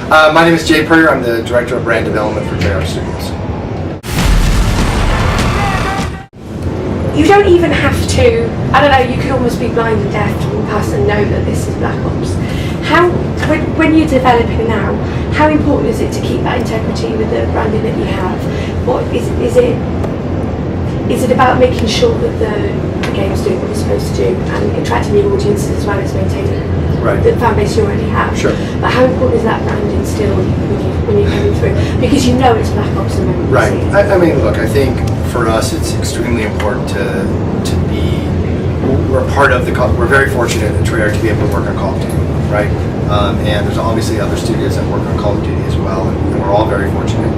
My name is Jay Puryear. I'm the Director of Brand Development for Treyarch Studios. You don't even have to, I don't know, you could almost be blind and deaf to walk past and know that this is Black Ops. When you're developing now, how important is it to keep that integrity with the branding that you have? What is it about making sure that the game's doing what it's supposed to do and attracting new audiences as well as maintaining the fan base you already have? Sure. But how important is that branding still when you're coming through? Because you know it's Black Ops the moment you see it. I mean, look, I think for us it's extremely important to be, we're part of we're very fortunate at Treyarch to be able to work on Call of Duty, right? And there's obviously other studios that work on Call of Duty as well, and we're all very fortunate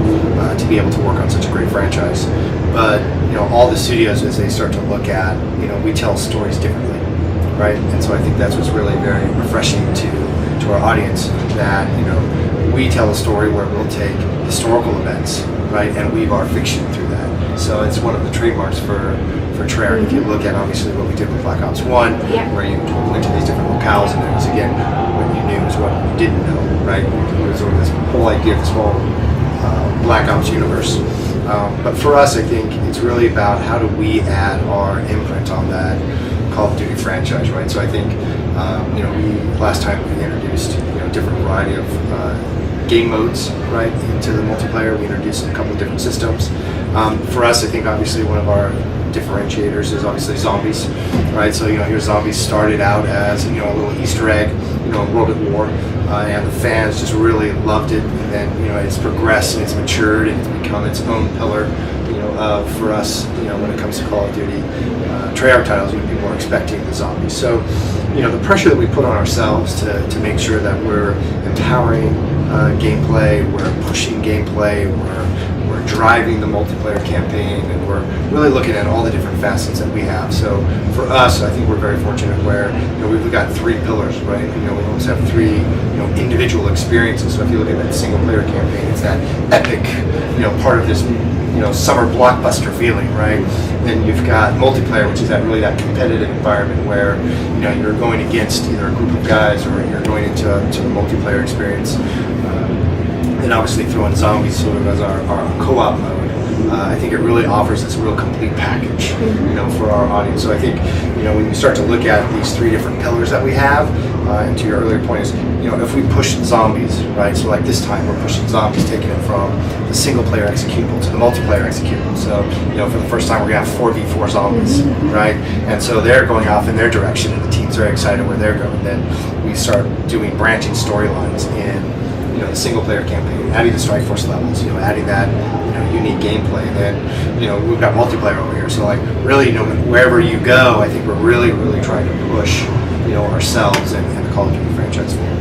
to be able to work on such a great franchise. But all the studios, as they start to look at, we tell stories differently, right? And so I think that's what's really very refreshing to our audience, that we tell a story where we'll take historical events, right, and weave our fiction through that. So it's one of the trademarks for Treyarch. If you look at obviously what we did with Black Ops 1, where you went to these different locales, and it was again what you knew is what you didn't know, right? It was sort of this whole idea of this whole Black Ops universe. But for us, I think it's really about how do we add our imprint on that Call of Duty franchise, right? So I think last time we introduced different variety of game modes, right, into the multiplayer. We introduced a couple of different systems. For us, I think obviously one of our differentiators is obviously zombies, right? So your zombies started out as a little Easter egg, World at War, and the fans just really loved it. And then it's progressed and it's matured and it's become its own pillar, for us, when it comes to Call of Duty Treyarch titles. People are expecting the zombies. So the pressure that we put on ourselves to make sure that we're empowering gameplay, we're pushing gameplay, we're driving the multiplayer campaign, and we're really looking at all the different facets that we have. So for us, I think we're very fortunate where we've got three pillars, right? We almost have three individual experiences. So if you look at that single player campaign, it's that epic part of this summer blockbuster feeling, right? Then you've got multiplayer, which is that competitive environment where you're going against either a group of guys or you're going into a multiplayer experience. And obviously throw in zombies sort of as our co-op mode. I think it really offers this real complete package, for our audience. So I think, when you start to look at these three different pillars that we have, and to your earlier point is, if we push zombies, right? So like this time we're pushing zombies, taking it from the single player executable to the multiplayer executable. So, for the first time we're gonna have 4v4 zombies, right? And so they're going off in their direction and the team's very excited where they're going. Then we start doing branching storylines in the single player campaign, adding the Strike Force levels, adding that unique gameplay. Then we've got multiplayer over here. So like really, wherever you go, I think we're really trying to push ourselves and the Call of Duty franchise forward.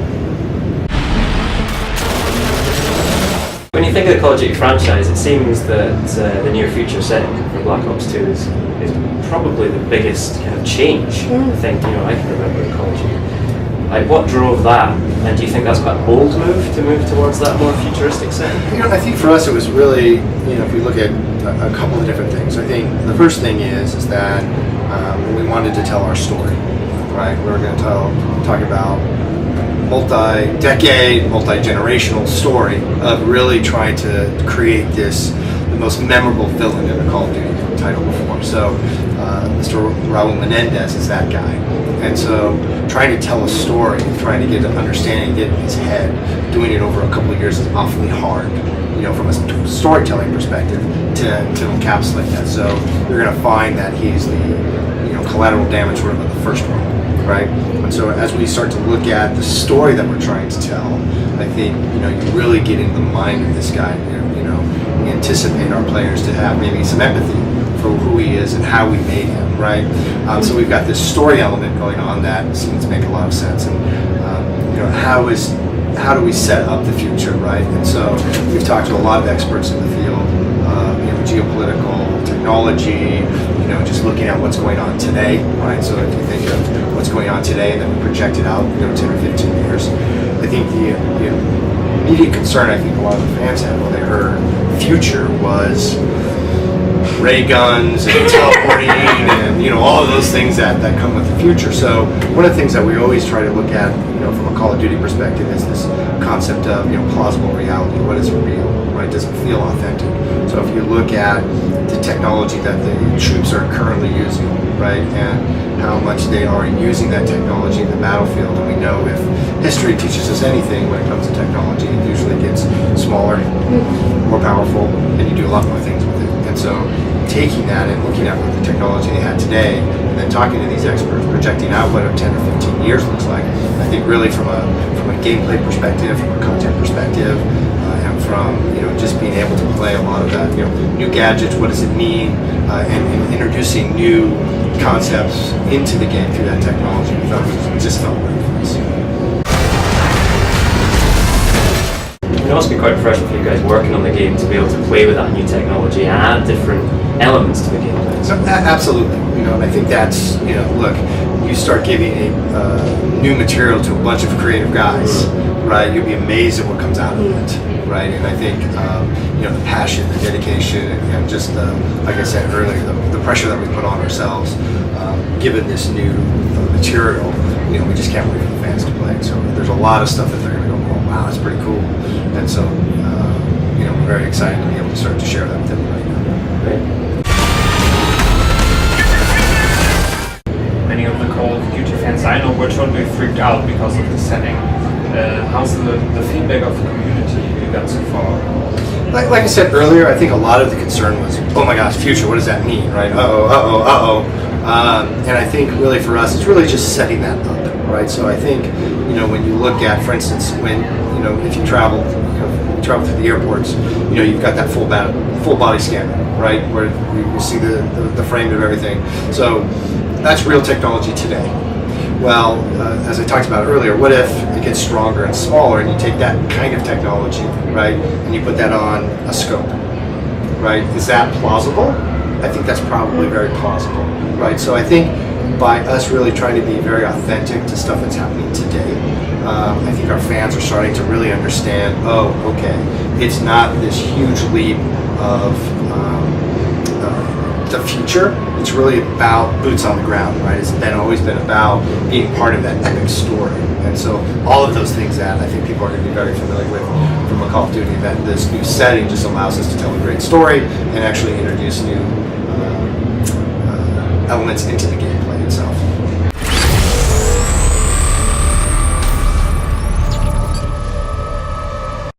When you think of the Call of Duty franchise, it seems that the near future setting for Black Ops 2 is probably the biggest kind of change I think I can remember in Call of Duty. Like, what drove that? And do you think that's quite a bold move to move towards that more futuristic setting? I think for us it was really, if we look at a couple of different things. I think the first thing is that we wanted to tell our story, right? We were going to talk about multi-decade, multi-generational story of really trying to create the most memorable villain in a Call of Duty title before. So Mr. Raul Menendez is that guy. And so trying to tell a story, trying to get an understanding, get in his head, doing it over a couple of years is awfully hard, from a storytelling perspective to encapsulate that. So you're going to find that he's the, collateral damage sort of the first one, right? And so as we start to look at the story that we're trying to tell, I think, you really get into the mind of this guy. We anticipate our players to have maybe some empathy for who he is and how we made him, right? So we've got this story element going on that seems to make a lot of sense. And how do we set up the future, right? And so we've talked to a lot of experts in the field, geopolitical, technology, just looking at what's going on today, right? So if you think of what's going on today and then we project it out, 10 or 15 years, I think the immediate concern I think a lot of the fans had when they heard future was, ray guns and teleporting and all of those things that come with the future. So one of the things that we always try to look at from a Call of Duty perspective is this concept of plausible reality. What is real, right? Does it feel authentic? So if you look at the technology that the troops are currently using, right, and how much they are using that technology in the battlefield, and we know if history teaches us anything when it comes to technology, it usually gets smaller, more powerful, and you do a lot more things with it. And so taking that and looking at what the technology they had today, and then talking to these experts, projecting out what 10 or 15 years looks like, I think really from a gameplay perspective, from a content perspective, and from just being able to play a lot of that, new gadgets, what does it mean, and introducing new concepts into the game through that technology, it just felt right for us. It must be quite refreshing for you guys working on the game to be able to play with that new technology and add different elements to the gameplay. So, absolutely, and I think that's look, you start giving a new material to a bunch of creative guys, right? You'll be amazed at what comes out of it, right? And I think the passion, the dedication, and just like I said earlier, the pressure that we put on ourselves, given this new material, we just can't wait for the fans to play. So there's a lot of stuff that they're going to go, oh wow, that's pretty cool, and so we're very excited to be able to start to share that with everybody now. Great. Many of the Call of Duty fans I know were totally freaked out because of the setting. How's the feedback of the community you got so far? Like I said earlier, I think a lot of the concern was, oh my gosh, future, what does that mean, right? And I think really for us, it's really just setting that up, right? So I think, when you look at, for instance, when, if you travel through the airports, you've got that full body scanner, right? Where you see the frame of everything. So that's real technology today. Well, as I talked about earlier, what if it gets stronger and smaller and you take that kind of technology, right, and you put that on a scope, right? Is that plausible? I think that's probably very plausible, right? So I think by us really trying to be very authentic to stuff that's happening today, I think our fans are starting to really understand, oh, okay, it's not this huge leap of the future. It's really about boots on the ground, right? It's always been about being part of that epic story. And so all of those things that I think people are going to be very familiar with from a Call of Duty, that this new setting just allows us to tell a great story and actually introduce new elements into the gameplay itself.